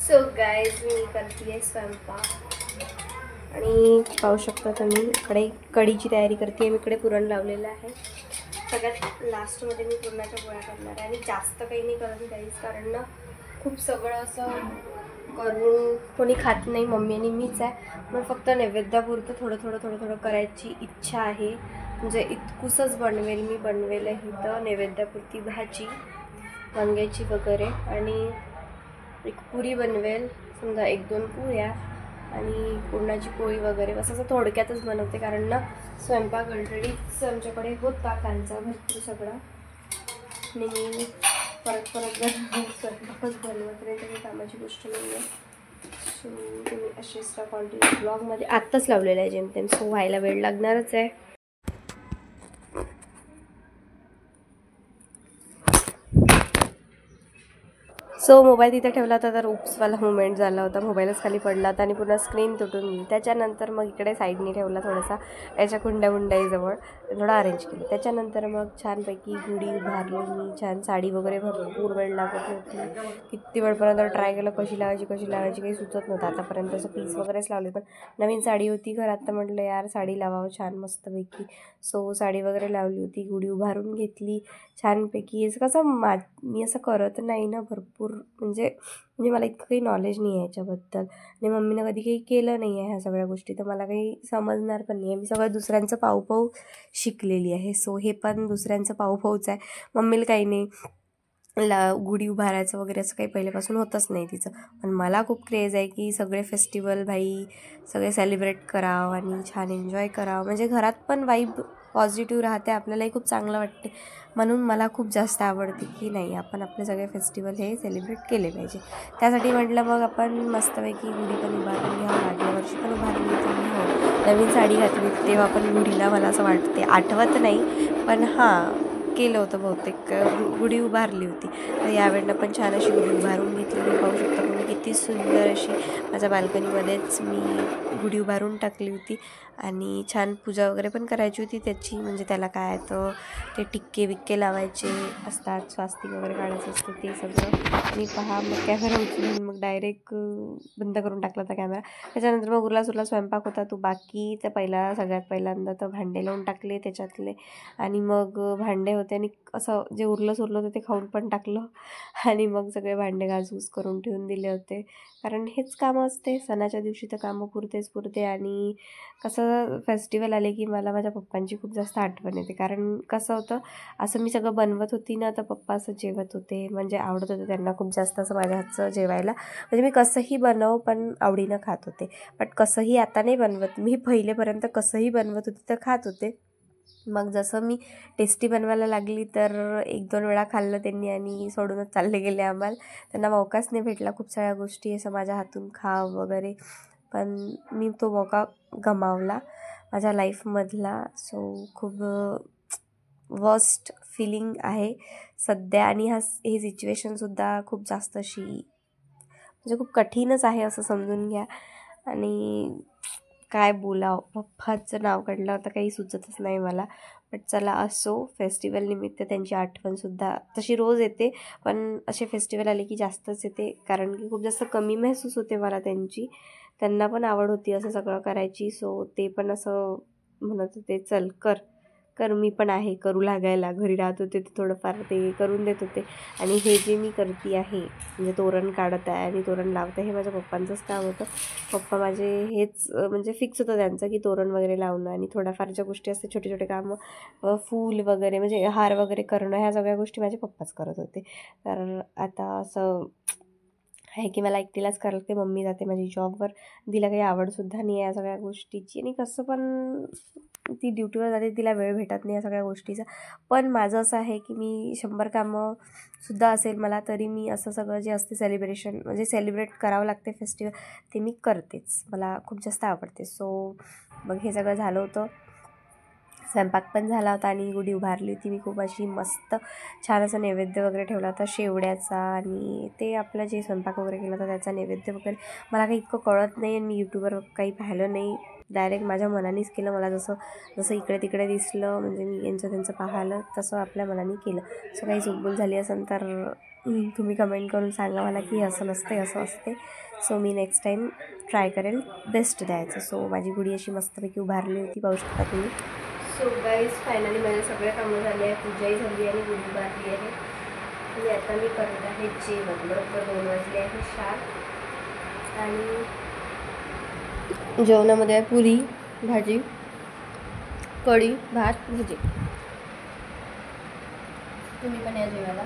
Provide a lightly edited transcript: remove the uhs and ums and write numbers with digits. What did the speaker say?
So guys मी करते स्वयंपाक आणि पाहू शकता तुम्ही इकडे कढीची तयारी करते. मी इकडे पुरण लावलेलं आहे. सगळ्यात लास्टमध्ये मी पुरणाच्या पोळ्या करणार आहे आणि जास्त काही नाही करत काहीच, कारण ना खूप सगळं असं करून कोणी खात नाही, मम्मी आणि मीच आहे. मग फक्त नैवेद्यापुरतं थोडं थोडं थोडं थोडं करायची इच्छा आहे. म्हणजे इतकुसंच मी बनवेल ही तर नैवेद्यापुरती भाजी वांग्याची वगैरे आणि एक पुरी बनवेल, समजा 1-2 पुऱ्या आणि पुरणाची पोळी वगैरे असं थोडक्यातच बनवते, कारण ना स्वयंपाक ऑलरेडीच आमच्याकडे होता कालचा भरपूर सगळा आणि मी परत स्वयंपाकच बनवत नाही, काही कामाची गोष्ट नाही आहे. सो तुम्ही असेच कॉन्टिन्यू ब्लॉगमध्ये आत्ताच लावलेलं आहे जेमतेम, सो व्हायला वेळ लागणारच आहे. सो मोबाईल तिथे ठेवला होता तर उपसवाला मुवमेंट झाला होता, मोबाईलच खाली पडला होता आणि पुन्हा स्क्रीन तुटून गेली. त्याच्यानंतर मग इकडे साईडनी ठेवला थोडासा याच्या कुंड्याजवळ थोडा अरेंज केलं. त्याच्यानंतर मग छानपैकी गुढी उभारली मी. छान साडी वगैरे भरपूर वेळ लागत होती, किती वेळपर्यंत ट्राय केलं कशी लावायची काही सुचत नव्हतं आतापर्यंत. असं पीस वगैरेच लावले, पण नवीन साडी होती घरात तर म्हटलं यार साडी लावावं छान मस्तपैकी. सो साडी वगैरे लावली होती, गुढी उभारून घेतली छानपैकी. असं कसं मी असं करत नाही ना भरपूर, म्हणजे मला इतकं काही नॉलेज नाही आहे याच्याबद्दल आणि मम्मीनं कधी काही केलं नाही आहे ह्या सगळ्या गोष्टी, तर मला काही समजणार पण नाही आहे. मी सगळं दुसऱ्यांचं पाहू शिकलेली आहे. सो हे पण दुसऱ्यांचं पाहूच आहे. मम्मीला काही नाही गुढी उभारायचं वगैरे असं काही पहिल्यापासून होतच नाही तिचं, पण मला खूप क्रेज आहे की सगळे फेस्टिवल सगळे सेलिब्रेट करावं आणि छान एन्जॉय करावं, म्हणजे घरात पण वाईब पॉझिटिव्ह राहते, आपल्यालाही खूप चांगलं वाटते. म्हणून मला खूप जास्त आवडते की नाही आपण आपले सगळे फेस्टिवल हे सेलिब्रेट केले पाहिजे. त्यासाठी म्हटलं मग आपण मस्तपैकी गुढी पण उभारून घ्या. मागल्या वर्षी पण उभारली होती मी, हो नवीन साडी घातली तेव्हा पण गुढीला मला असं वाटते आठवत नाही, पण हां केलं होतं बहुतेक, गुढी उभारली होती. तर यावेळेला पण छान अशी गुढी उभारून घेतलेली. पाहू शकता तुम्ही किती सुंदर अशी माझ्या बाल्कनीमध्येच मी गुढी उभारून टाकली होती आणि छान पूजा वगैरे पण करायची होती त्याची, म्हणजे त्याला काय तर ते टिक्के लावायचे असतात, स्वास्तिक वगैरे काढायचं असते ते सगळं. आणि पहा मग कॅमेरा उचलून मग डायरेक्ट बंद करून टाकला होता कॅमेरा. त्याच्यानंतर मग उरला स्वयंपाक होता तो बाकी, तर सगळ्यात पहिल्यांदा तर भांडे लावून टाकले त्याच्यातले, आणि मग भांडे होते आणि असं जे उरलं होतं ते खाऊन पण टाकलं आणि मग सगळे भांडे घासूस करून ठेवून दिले होते, कारण हेच कामं असते सणाच्या दिवशी, तर कामं पुरते. आणि कसं फेस्टिवल आले की मला माझ्या पप्पांची खूप जास्त आठवण येते, कारण कसं होतं असं मी सगळं बनवत होती ना तर पप्पा असं जेवत होते, म्हणजे आवडत होतं त्यांना खूप जास्त असं माझ्या हातचं जेवायला. म्हणजे मी कसंही बनव पण आवडीनं खात होते, बट कसंही आता नाही बनवत मी, पहिलेपर्यंत कसंही बनवत होते तर खात होते. मग जसं मी टेस्टी बनवायला लागली तर 1-2 वेळा खाल्लं त्यांनी आणि सोडूनच चालले गेले आम्हाला. त्यांना मौकाच नाही भेटला खूप साऱ्या गोष्टी असं माझ्या हातून खाव वगैरे, पण मी तो मौका गमावला माझ्या लाईफमधला. सो खूप वर्स्ट फिलिंग आहे सध्या, आणि हे सिच्युएशनसुद्धा खूप जास्त अशी म्हणजे खूप कठीणच आहे असं समजून घ्या. आणि काय बोलावं, पप्पाचं नाव काढलं होतं काही सुचतच नाही मला. बट चला असो, फेस्टिवल निमित्त त्यांची आठवणसुद्धा तशी रोज येते, पण असे फेस्टिवल आले की जास्तच येते, कारण की खूप जास्त कमी महसूस होते मला त्यांची. त्यांना पण आवड होती असं सगळं करायची, सो ते पण असं म्हणत होते चल कर मी पण आहे करू लागायला. घरी राहत होते ते थोडंफार ते करून देत होते, आणि हे जे मी करते आहे म्हणजे तोरण काढत आहे आणि तोरण लावत आहे हे माझ्या पप्पांचंच काम होतं. पप्पा माझे हेच म्हणजे फिक्स होतं त्यांचं की तोरण वगैरे लावणं आणि थोड्याफार ज्या गोष्टी असते छोटे कामं, फूल वगैरे म्हणजे हार वगैरे करणं, ह्या सगळ्या गोष्टी माझे पप्पाच करत होते. तर आता असं आहे की मला एकटीलाच करायला लागते. मम्मी जाते माझी जॉबवर, तिला काही आवडसुद्धा नाही आहे या सगळ्या गोष्टीची, आणि कसं पण ती ड्युटीवर जाते, तिला वेळ भेटत नाही या सगळ्या गोष्टीचा. पण माझं असं आहे की मी 100 कामंसुद्धा असेल मला तरी मी असं सगळं जे असते सेलिब्रेशन म्हणजे सेलिब्रेट करावं लागते फेस्टिवल, ते मी करतेच, मला खूप जास्त आवडते. सो मग हे सगळं झालं होतं, स्वयंपाक पण झाला होता आणि गुढी उभारली होती मी खूप अशी मस्त. छान असं नैवेद्य वगैरे ठेवला होता शेवड्याचा, आणि ते आपलं जे स्वयंपाक वगैरे केला होता त्याचा नैवेद्य वगैरे. मला काही इतकं कळत नाही आणि मी यूट्यूबवर काही पाहिलं नाही, डायरेक्ट माझ्या मनानेच केलं. मला जसं इकडे तिकडे दिसलं, म्हणजे मी त्यांचं पाहिलं तसं आपल्या मनाने केलं. सो काही चूकभूल झाली असेल तर तुम्ही कमेंट करून सांगा मला की असं नसते असं असते. सो मी नेक्स्ट टाईम ट्राय करेल बेस्ट द्यायचं. सो माझी गुढी अशी मस्तपैकी उभारली होती, पाहू शकता तुम्ही. सो गाईज फायनली माझे सगळे कामं झाले आहे, पूजाही झाली आणि गुढी उभारली आहे. आणि आता मी करत आहे जेवण. बरोबर 2 वाजले आहे शार्प. आणि जेवणामध्ये आहे पुरी भाजी, कढी, भात, भजी. तुम्ही पण या जेवायला.